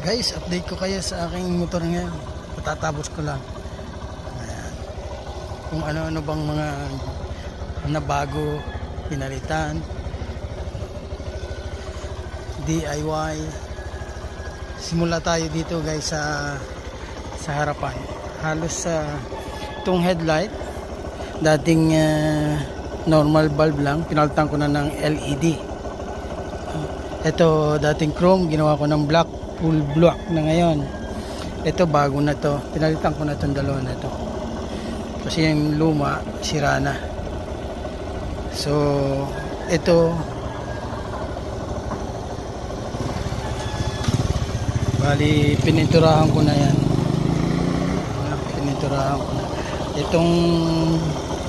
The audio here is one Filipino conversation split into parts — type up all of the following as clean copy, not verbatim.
Guys, update ko kayo sa aking motor ngayon. Patatapos ko lang. Ayan. Kung ano-ano bang mga nabago, pinalitan, DIY. Simula tayo dito guys sa harapan. Halos itong headlight, dating normal bulb lang, pinalitan ko na ng LED. Ito dating chrome, ginawa ko ng black, full black na ngayon. Ito bago na to, pinalitan ko na itong dalawa na to kasi yung luma sira na. So ito bali pininturahan ko na yan, pininturahan ko na itong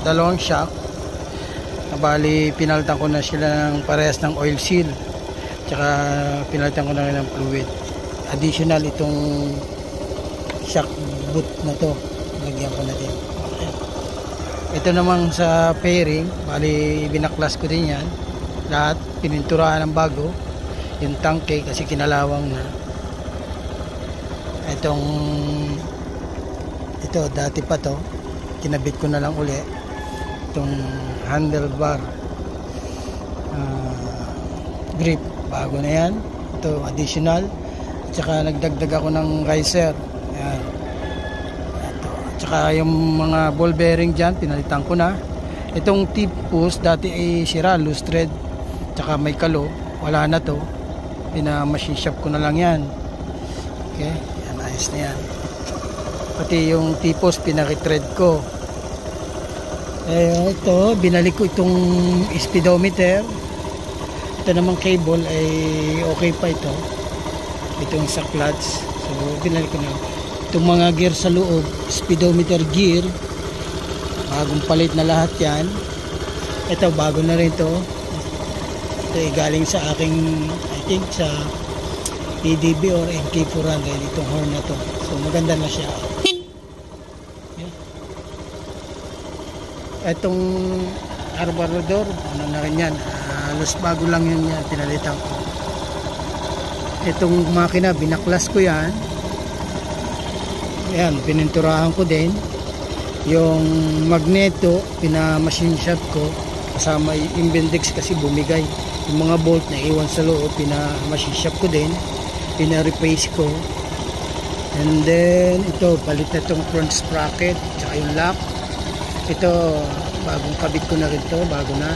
dalawang shock. Bali pinalitan ko na sila ng parehas ng oil seal, tsaka pinalitan ko na rin ng fluid. Additional itong shock boot na to, lagyan ko na din. Okay. Ito namang sa fairing, bali binaklas ko din yan lahat, pininturahan ng bago yung tangke kasi kinalawang na. Ito dati pa to, kinabit ko na lang uli itong handlebar grip, bago na yan. Ito additional, tsaka nagdagdag ako ng riser. Ayan. Ito. Tsaka yung mga ball bearing dyan, pinalitan ko na. Itong tip post, dati ay sira, loose thread. Tsaka may kalo, wala na to. Machine shop ko na lang yan. Okay, yan, ayos na yan. Pati yung tip post, pinaki-thread ko. Ito, binalik ko itong speedometer. Ito namang cable ay okay pa ito. Itong sa clutch, so binalik ko na. Itong mga gear sa loob, speedometer gear, bagong palit na lahat yan. Ito bago na rin to. Ito ay galing sa aking, I think sa PDB or MK400, itong horn na to. So maganda na siya. Itong carburetor, ano na rin yan, halos bago lang yun yan, pinalitan ko. Itong makina, binaklas ko yan. Ayan, pininturahan ko din. Yung magneto, pina-machine shop ko. Kasama yung Invendex kasi bumigay. Yung mga bolt na iwan sa loob, pina-machine shop ko din. Pina-replace ko. And then, ito, palit na itong front sprocket, tsaka yung lock. Ito, bagong kabit ko na rin to, bago na.